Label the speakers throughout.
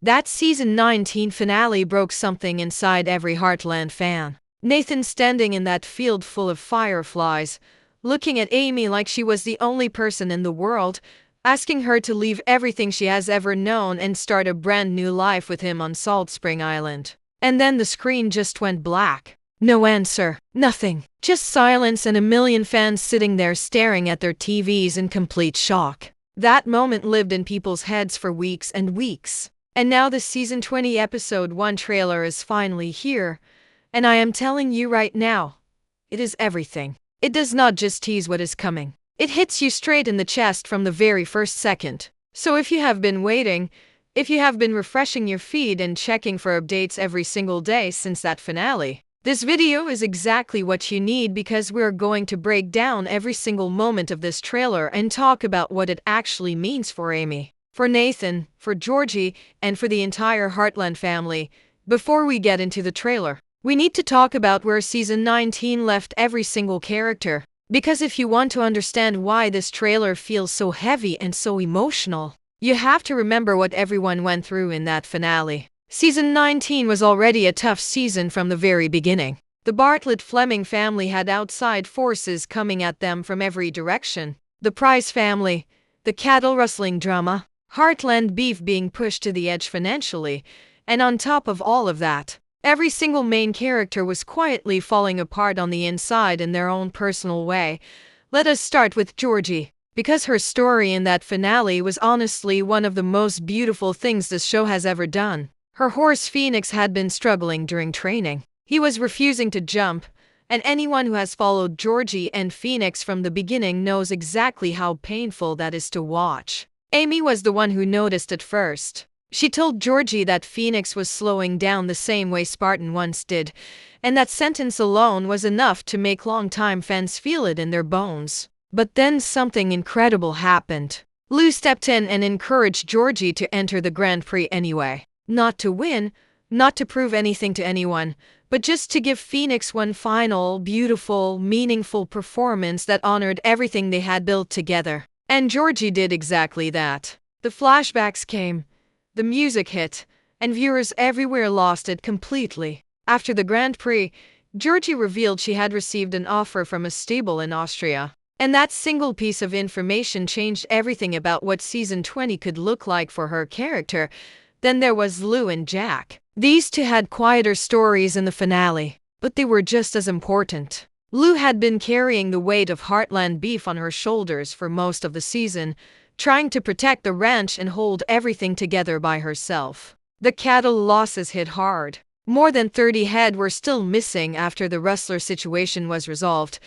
Speaker 1: That season 19 finale broke something inside every Heartland fan. Nathan standing in that field full of fireflies, looking at Amy like she was the only person in the world, asking her to leave everything she has ever known and start a brand new life with him on Salt Spring Island. And then the screen just went black. No answer, nothing, just silence and a million fans sitting there staring at their TVs in complete shock. That moment lived in people's heads for weeks and weeks. And now the season 20 episode 1 trailer is finally here. And I am telling you right now, it is everything. It does not just tease what is coming. It hits you straight in the chest from the very first second. So if you have been waiting, if you have been refreshing your feed and checking for updates every single day since that finale, this video is exactly what you need, because we're going to break down every single moment of this trailer and talk about what it actually means for Amy, for Nathan, for Georgie, and for the entire Heartland family. Before we get into the trailer, we need to talk about where season 19 left every single character. Because if you want to understand why this trailer feels so heavy and so emotional, you have to remember what everyone went through in that finale. Season 19 was already a tough season from the very beginning. The Bartlett-Fleming family had outside forces coming at them from every direction. The Price family, the cattle rustling drama, Heartland beef being pushed to the edge financially, and on top of all of that, every single main character was quietly falling apart on the inside in their own personal way. Let us start with Georgie, because her story in that finale was honestly one of the most beautiful things this show has ever done. Her horse Phoenix had been struggling during training. He was refusing to jump, and anyone who has followed Georgie and Phoenix from the beginning knows exactly how painful that is to watch. Amy was the one who noticed it first. She told Georgie that Phoenix was slowing down the same way Spartan once did, and that sentence alone was enough to make longtime fans feel it in their bones. But then something incredible happened. Lou stepped in and encouraged Georgie to enter the Grand Prix anyway. Not to win, not to prove anything to anyone, but just to give Phoenix one final, beautiful, meaningful performance that honored everything they had built together. And Georgie did exactly that. The flashbacks came, the music hit, and viewers everywhere lost it completely. After the Grand Prix, Georgie revealed she had received an offer from a stable in Austria. And that single piece of information changed everything about what season 20 could look like for her character. Then there was Lou and Jack. These two had quieter stories in the finale, but they were just as important. Lou had been carrying the weight of Heartland beef on her shoulders for most of the season, trying to protect the ranch and hold everything together by herself. The cattle losses hit hard. More than 30 head were still missing after the rustler situation was resolved,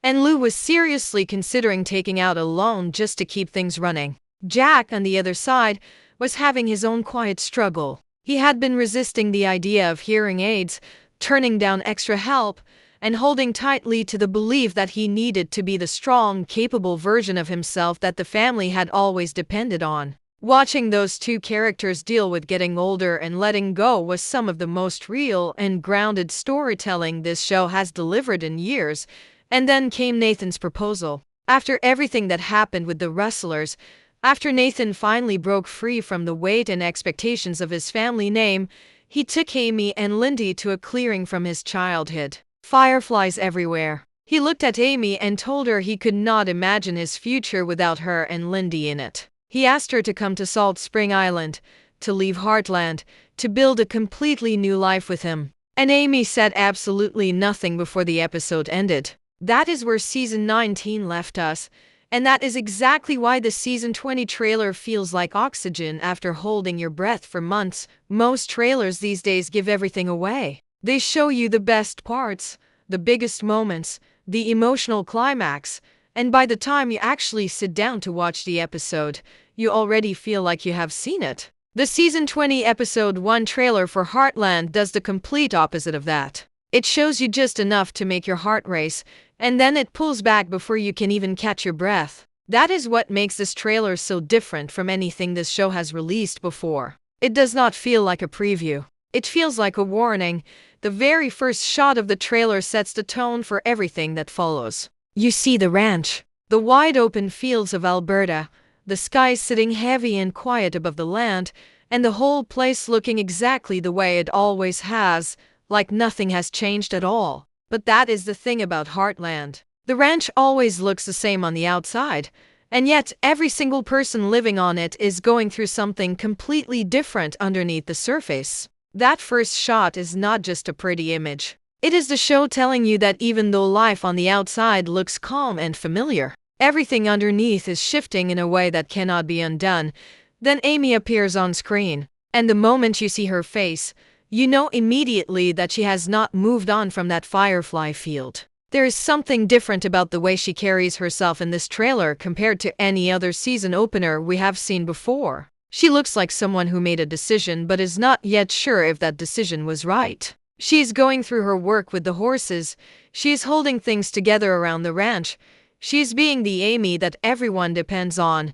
Speaker 1: and Lou was seriously considering taking out a loan just to keep things running. Jack, on the other side, was having his own quiet struggle. He had been resisting the idea of hearing aids, turning down extra help, and holding tightly to the belief that he needed to be the strong, capable version of himself that the family had always depended on. Watching those two characters deal with getting older and letting go was some of the most real and grounded storytelling this show has delivered in years. And then came Nathan's proposal. After everything that happened with the Rustlers, after Nathan finally broke free from the weight and expectations of his family name, he took Amy and Lindy to a clearing from his childhood. Fireflies everywhere. He looked at Amy and told her he could not imagine his future without her and Lindy in it. He asked her to come to Salt Spring Island, to leave Heartland, to build a completely new life with him. And Amy said absolutely nothing before the episode ended. That is where season 19 left us. And that is exactly why the season 20 trailer feels like oxygen after holding your breath for months. Most trailers these days give everything away. They show you the best parts, the biggest moments, the emotional climax, and by the time you actually sit down to watch the episode, you already feel like you have seen it. The season 20 episode 1 trailer for Heartland does the complete opposite of that. It shows you just enough to make your heart race, and then it pulls back before you can even catch your breath. That is what makes this trailer so different from anything this show has released before. It does not feel like a preview. It feels like a warning. The very first shot of the trailer sets the tone for everything that follows. You see the ranch, the wide open fields of Alberta, the sky sitting heavy and quiet above the land, and the whole place looking exactly the way it always has, like nothing has changed at all. But that is the thing about Heartland. The ranch always looks the same on the outside, and yet every single person living on it is going through something completely different underneath the surface. That first shot is not just a pretty image. It is the show telling you that even though life on the outside looks calm and familiar, everything underneath is shifting in a way that cannot be undone. Then Amy appears on screen, and the moment you see her face, you know immediately that she has not moved on from that firefly field. There is something different about the way she carries herself in this trailer compared to any other season opener we have seen before. She looks like someone who made a decision but is not yet sure if that decision was right. She's going through her work with the horses. She's holding things together around the ranch. She's being the Amy that everyone depends on.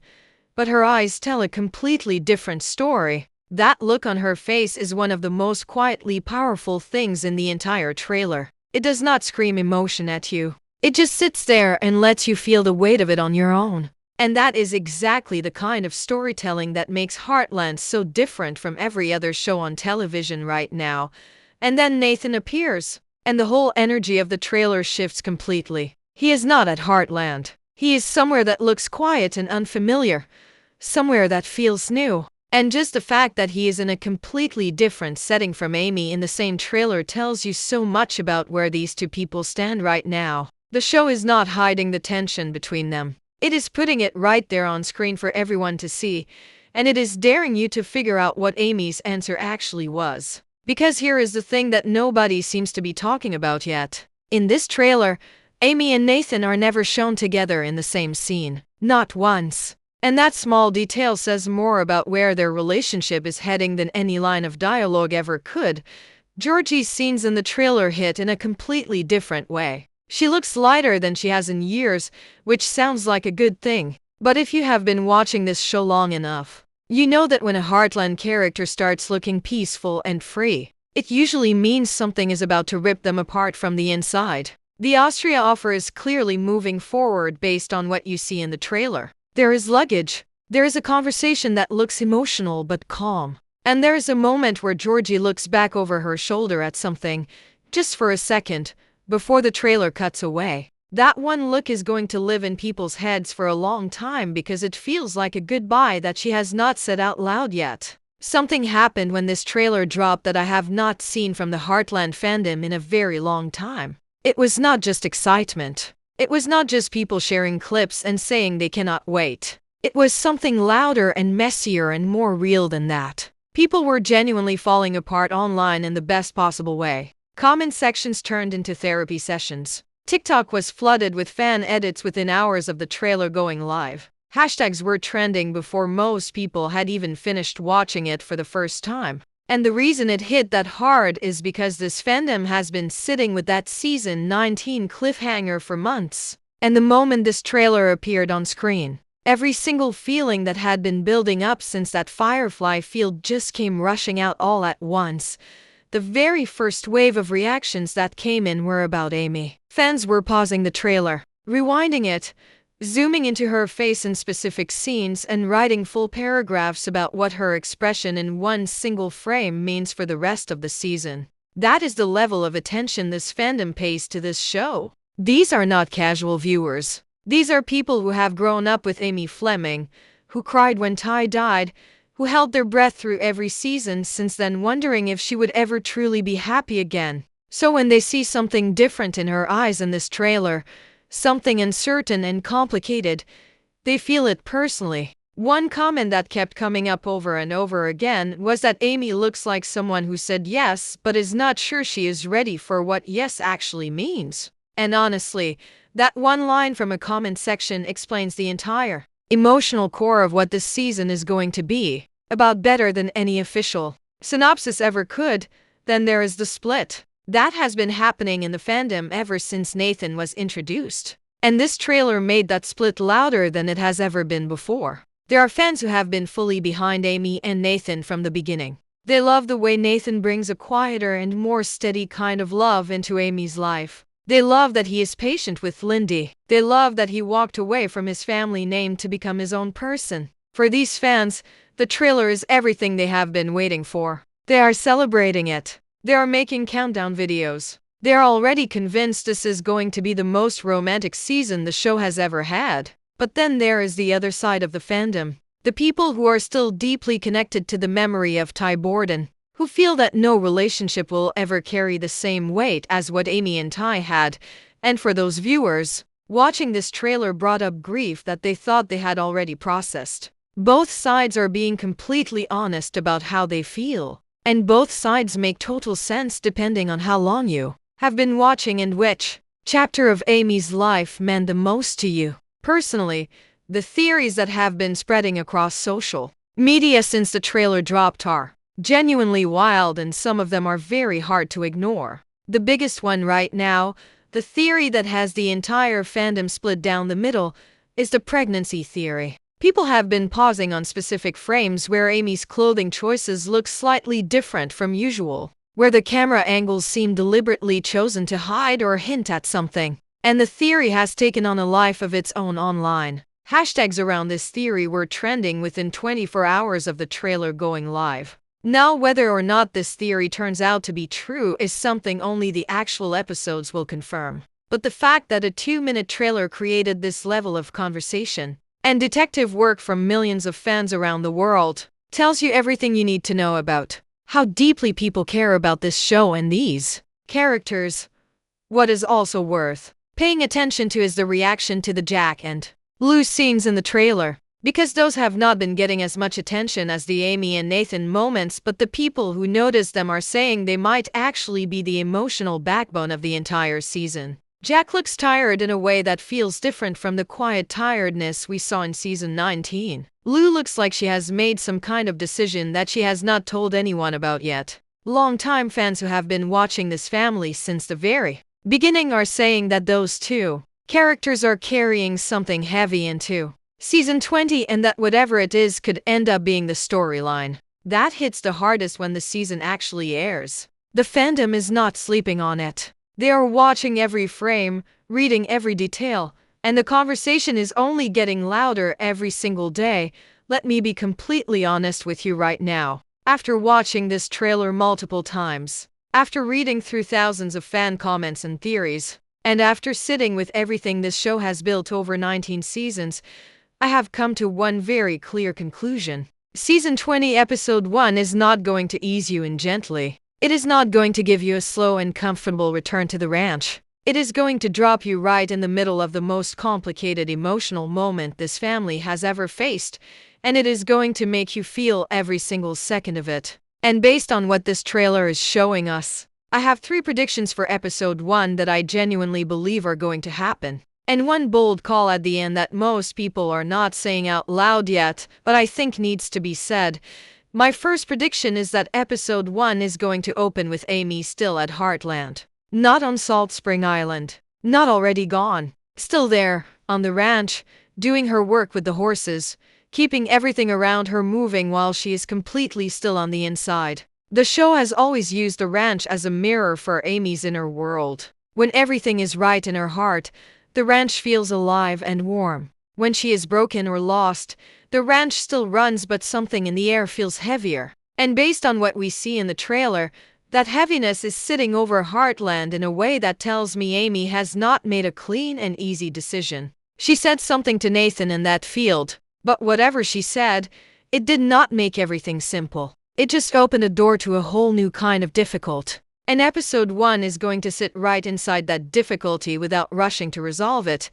Speaker 1: But her eyes tell a completely different story. That look on her face is one of the most quietly powerful things in the entire trailer. It does not scream emotion at you. It just sits there and lets you feel the weight of it on your own. And that is exactly the kind of storytelling that makes Heartland so different from every other show on television right now. And then Nathan appears, and the whole energy of the trailer shifts completely. He is not at Heartland. He is somewhere that looks quiet and unfamiliar, somewhere that feels new. And just the fact that he is in a completely different setting from Amy in the same trailer tells you so much about where these two people stand right now. The show is not hiding the tension between them. It is putting it right there on screen for everyone to see, and it is daring you to figure out what Amy's answer actually was. Because here is the thing that nobody seems to be talking about yet. In this trailer, Amy and Nathan are never shown together in the same scene. Not once. And that small detail says more about where their relationship is heading than any line of dialogue ever could. Georgie's scenes in the trailer hit in a completely different way. She looks lighter than she has in years, which sounds like a good thing. But if you have been watching this show long enough, you know that when a Heartland character starts looking peaceful and free, it usually means something is about to rip them apart from the inside. The Austria offer is clearly moving forward based on what you see in the trailer. There is luggage. There is a conversation that looks emotional but calm. And there is a moment where Georgie looks back over her shoulder at something, just for a second, before the trailer cuts away. That one look is going to live in people's heads for a long time because it feels like a goodbye that she has not said out loud yet. Something happened when this trailer dropped that I have not seen from the Heartland fandom in a very long time. It was not just excitement. It was not just people sharing clips and saying they cannot wait. It was something louder and messier and more real than that. People were genuinely falling apart online in the best possible way. Comment sections turned into therapy sessions. TikTok was flooded with fan edits within hours of the trailer going live. Hashtags were trending before most people had even finished watching it for the first time. And the reason it hit that hard is because this fandom has been sitting with that season 19 cliffhanger for months. And the moment this trailer appeared on screen, every single feeling that had been building up since that firefly field just came rushing out all at once. The very first wave of reactions that came in were about Amy. Fans were pausing the trailer, rewinding it, zooming into her face in specific scenes and writing full paragraphs about what her expression in one single frame means for the rest of the season. That is the level of attention this fandom pays to this show. These are not casual viewers. These are people who have grown up with Amy Fleming, who cried when Ty died, who held their breath through every season since then, wondering if she would ever truly be happy again. So when they see something different in her eyes in this trailer, something uncertain and complicated, they feel it personally. One comment that kept coming up over and over again was that Amy looks like someone who said yes but is not sure she is ready for what yes actually means. And honestly, that one line from a comment section explains the entire emotional core of what this season is going to be, about better than any official synopsis ever could. Then there is the split. That has been happening in the fandom ever since Nathan was introduced. And this trailer made that split louder than it has ever been before. There are fans who have been fully behind Amy and Nathan from the beginning. They love the way Nathan brings a quieter and more steady kind of love into Amy's life. They love that he is patient with Lindy. They love that he walked away from his family name to become his own person. For these fans, The trailer is everything they have been waiting for. They are celebrating it. They are making countdown videos. They are already convinced this is going to be the most romantic season the show has ever had. But then there is the other side of the fandom. The people who are still deeply connected to the memory of Ty Borden, who feel that no relationship will ever carry the same weight as what Amy and Ty had. And for those viewers, watching this trailer brought up grief that they thought they had already processed. Both sides are being completely honest about how they feel. And both sides make total sense depending on how long you have been watching and which chapter of Amy's life meant the most to you. Personally, the theories that have been spreading across social media since the trailer dropped are genuinely wild, and some of them are very hard to ignore. The biggest one right now, the theory that has the entire fandom split down the middle, is the pregnancy theory. People have been pausing on specific frames where Amy's clothing choices look slightly different from usual, where the camera angles seem deliberately chosen to hide or hint at something. And the theory has taken on a life of its own online. Hashtags around this theory were trending within 24 hours of the trailer going live. Now, whether or not this theory turns out to be true is something only the actual episodes will confirm. But the fact that a 2-minute trailer created this level of conversation and detective work from millions of fans around the world tells you everything you need to know about how deeply people care about this show and these characters. What is also worth paying attention to is the reaction to the Jack and Lou scenes in the trailer, because those have not been getting as much attention as the Amy and Nathan moments, but the people who notice them are saying they might actually be the emotional backbone of the entire season. Jack looks tired in a way that feels different from the quiet tiredness we saw in season 19. Lou looks like she has made some kind of decision that she has not told anyone about yet. Longtime fans who have been watching this family since the very beginning are saying that those two characters are carrying something heavy into season 20, and that whatever it is could end up being the storyline. That hits the hardest when the season actually airs. The fandom is not sleeping on it. They are watching every frame, reading every detail, and the conversation is only getting louder every single day. Let me be completely honest with you right now. After watching this trailer multiple times, after reading through thousands of fan comments and theories, and after sitting with everything this show has built over 19 seasons, I have come to one very clear conclusion. Season 20 episode 1 is not going to ease you in gently. It is not going to give you a slow and comfortable return to the ranch. It is going to drop you right in the middle of the most complicated emotional moment this family has ever faced, and it is going to make you feel every single second of it. And based on what this trailer is showing us, I have 3 predictions for episode 1 that I genuinely believe are going to happen. And one bold call at the end that most people are not saying out loud yet, but I think needs to be said. My first prediction is that episode 1 is going to open with Amy still at Heartland. Not on Salt Spring Island. Not already gone. Still there, on the ranch, doing her work with the horses, keeping everything around her moving while she is completely still on the inside. The show has always used the ranch as a mirror for Amy's inner world. When everything is right in her heart, the ranch feels alive and warm. When she is broken or lost, the ranch still runs, but something in the air feels heavier. And based on what we see in the trailer, that heaviness is sitting over Heartland in a way that tells me Amy has not made a clean and easy decision. She said something to Nathan in that field, but whatever she said, it did not make everything simple. It just opened a door to a whole new kind of difficult. And episode 1 is going to sit right inside that difficulty without rushing to resolve it.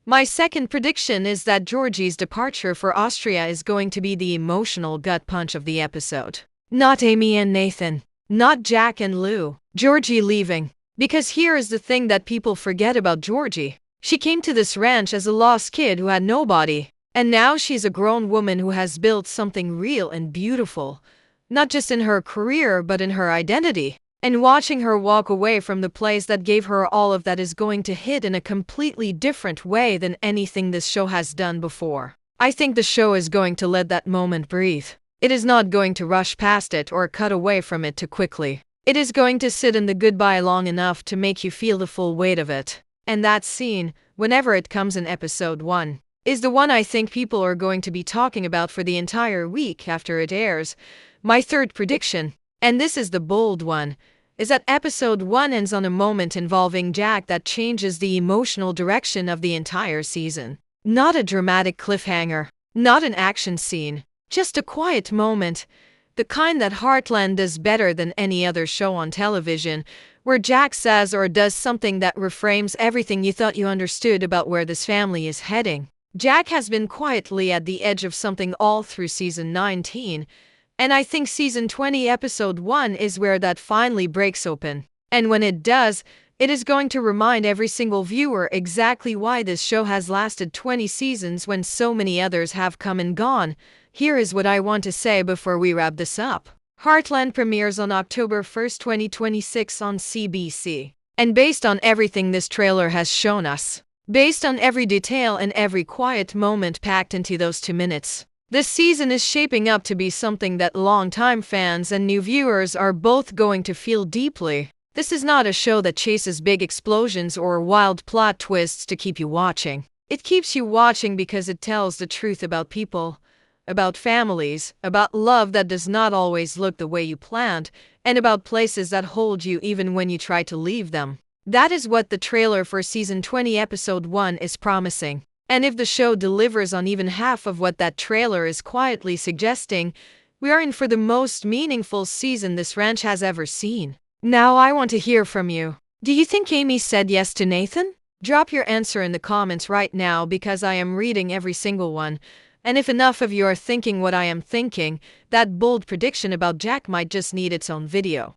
Speaker 1: My second prediction is that Georgie's departure for Austria is going to be the emotional gut punch of the episode. Not Amy and Nathan. Not Jack and Lou. Georgie leaving. Because here is the thing that people forget about Georgie. She came to this ranch as a lost kid who had nobody. And now she's a grown woman who has built something real and beautiful. Not just in her career, but in her identity. And watching her walk away from the place that gave her all of that is going to hit in a completely different way than anything this show has done before. I think the show is going to let that moment breathe. It is not going to rush past it or cut away from it too quickly. It is going to sit in the goodbye long enough to make you feel the full weight of it. And that scene, whenever it comes in episode 1, is the one I think people are going to be talking about for the entire week after it airs. My third prediction, and this is the bold one, is that episode 1 ends on a moment involving Jack that changes the emotional direction of the entire season. Not a dramatic cliffhanger, not an action scene, just a quiet moment, the kind that Heartland does better than any other show on television, where Jack says or does something that reframes everything you thought you understood about where this family is heading. Jack has been quietly at the edge of something all through season 19, and I think season 20 episode 1 is where that finally breaks open. And when it does, it is going to remind every single viewer exactly why this show has lasted 20 seasons when so many others have come and gone. Here is what I want to say before we wrap this up. Heartland premieres on October 1st, 2026 on CBC. And based on everything this trailer has shown us, based on every detail and every quiet moment packed into those 2 minutes, this season is shaping up to be something that longtime fans and new viewers are both going to feel deeply. This is not a show that chases big explosions or wild plot twists to keep you watching. It keeps you watching because it tells the truth about people, about families, about love that does not always look the way you planned, and about places that hold you even when you try to leave them. That is what the trailer for season 20 episode 1 is promising. And if the show delivers on even half of what that trailer is quietly suggesting, we are in for the most meaningful season this ranch has ever seen. Now I want to hear from you. Do you think Amy said yes to Nathan? Drop your answer in the comments right now because I am reading every single one. And if enough of you are thinking what I am thinking, that bold prediction about Jack might just need its own video.